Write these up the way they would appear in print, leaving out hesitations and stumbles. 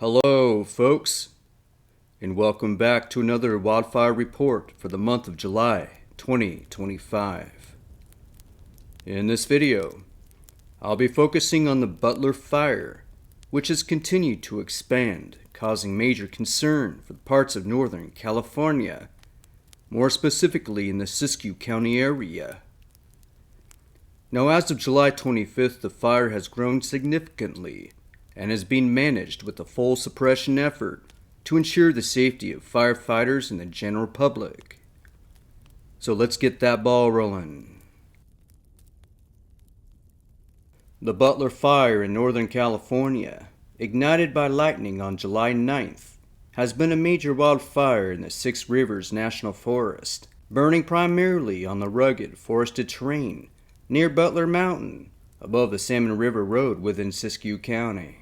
Hello, folks, and welcome back to another Wildfire report for the month of July 2025. In this video, I'll be focusing on the Butler Fire, which has continued to expand, causing major concern for parts of Northern California, more specifically in the Siskiyou County area. Now, as of July 25th, the fire has grown significantly and is being managed with a full suppression effort to ensure the safety of firefighters and the general public. So let's get that ball rolling. The Butler Fire in Northern California, ignited by lightning on July 9th, has been a major wildfire in the Six Rivers National Forest, burning primarily on the rugged, forested terrain near Butler Mountain, above the Salmon River Road within Siskiyou County.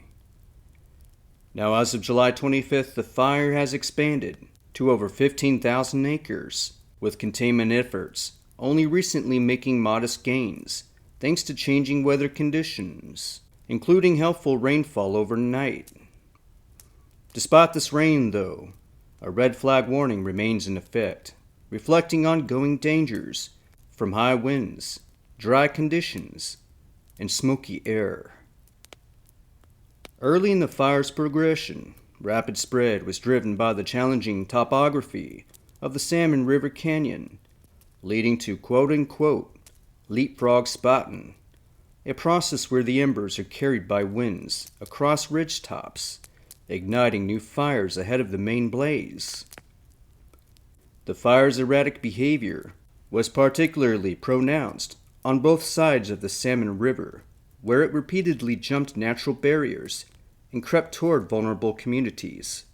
Now, as of July 25th, the fire has expanded to over 15,000 acres, with containment efforts only recently making modest gains thanks to changing weather conditions, including helpful rainfall overnight. Despite this rain, though, a red flag warning remains in effect, reflecting ongoing dangers from high winds, dry conditions, and smoky air. Early in the fire's progression, rapid spread was driven by the challenging topography of the Salmon River Canyon, leading to quote-unquote leapfrog spotting, a process where the embers are carried by winds across ridge tops, igniting new fires ahead of the main blaze. The fire's erratic behavior was particularly pronounced on both sides of the Salmon River, where it repeatedly jumped natural barriers and crept toward vulnerable communities.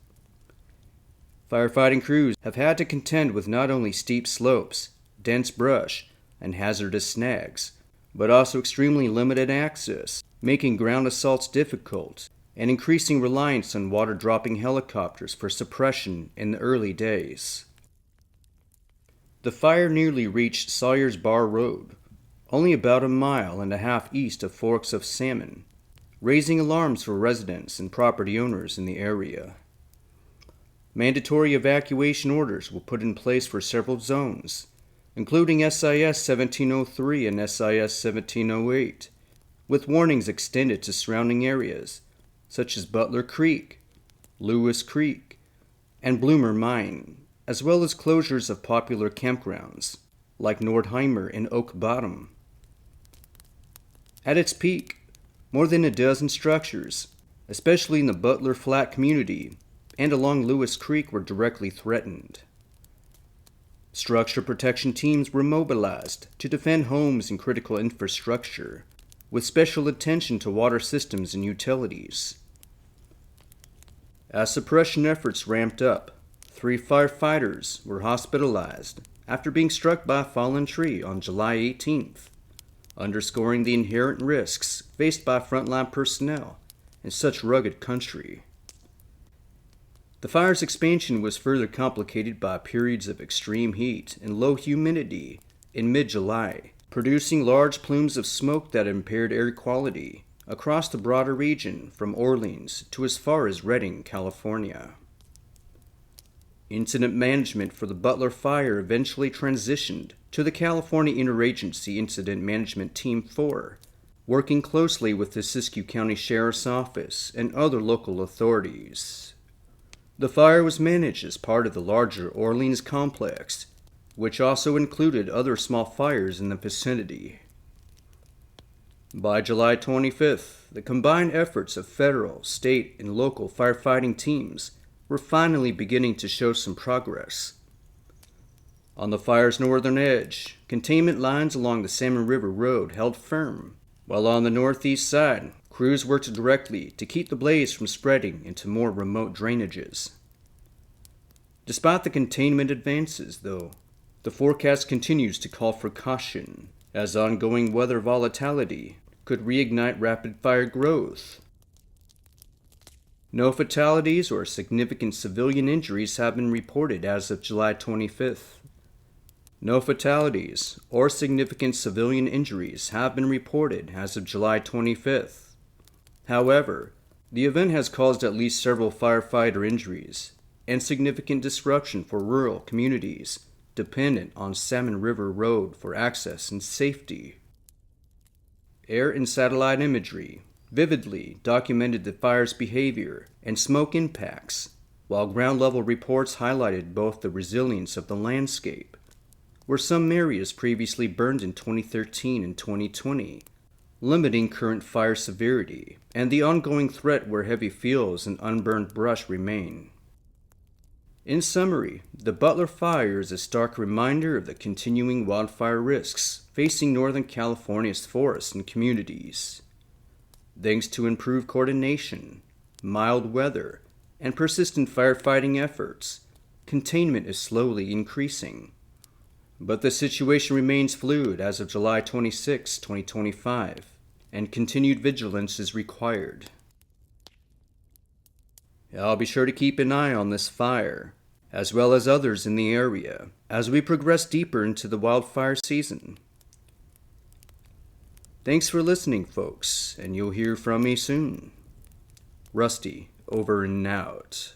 Firefighting crews have had to contend with not only steep slopes, dense brush, and hazardous snags, but also extremely limited access, making ground assaults difficult and increasing reliance on water-dropping helicopters for suppression in the early days. The fire nearly reached Sawyer's Bar Road, only about a mile and a half east of Forks of Salmon, raising alarms for residents and property owners in the area. Mandatory evacuation orders were put in place for several zones, including SIS 1703 and SIS 1708, with warnings extended to surrounding areas such as Butler Creek, Lewis Creek, and Bloomer Mine, as well as closures of popular campgrounds like Nordheimer and Oak Bottom. At its peak, more than a dozen structures, especially in the Butler Flat community and along Lewis Creek, were directly threatened. Structure protection teams were mobilized to defend homes and critical infrastructure, with special attention to water systems and utilities. As suppression efforts ramped up, 3 firefighters were hospitalized after being struck by a fallen tree on July 18th, underscoring the inherent risks faced by frontline personnel in such rugged country. The fire's expansion was further complicated by periods of extreme heat and low humidity in mid-July, producing large plumes of smoke that impaired air quality across the broader region from Orleans to as far as Redding, California. Incident management for the Butler Fire eventually transitioned to the California Interagency Incident Management Team 4, working closely with the Siskiyou County Sheriff's Office and other local authorities. The fire was managed as part of the larger Orleans complex, which also included other small fires in the vicinity. By July 25th, the combined efforts of federal, state, and local firefighting teams were finally beginning to show some progress. On the fire's northern edge, containment lines along the Salmon River Road held firm, while on the northeast side, crews worked directly to keep the blaze from spreading into more remote drainages. Despite the containment advances, though, the forecast continues to call for caution, as ongoing weather volatility could reignite rapid fire growth. No fatalities or significant civilian injuries have been reported as of July 25th. No fatalities or significant civilian injuries have been reported as of July 25th. However, The event has caused at least several firefighter injuries and significant disruption for rural communities dependent on Salmon River Road for access and safety. Air and satellite imagery vividly documented the fire's behavior and smoke impacts, while ground-level reports highlighted both the resilience of the landscape, where some areas previously burned in 2013 and 2020, limiting current fire severity, and the ongoing threat where heavy fuels and unburned brush remain. In summary, the Butler Fire is a stark reminder of the continuing wildfire risks facing Northern California's forests and communities. Thanks to improved coordination, mild weather, and persistent firefighting efforts, containment is slowly increasing. But the situation remains fluid as of July 26, 2025, and continued vigilance is required. I'll be sure to keep an eye on this fire, as well as others in the area, as we progress deeper into the wildfire season. Thanks for listening, folks, and you'll hear from me soon. Rusty, over and out.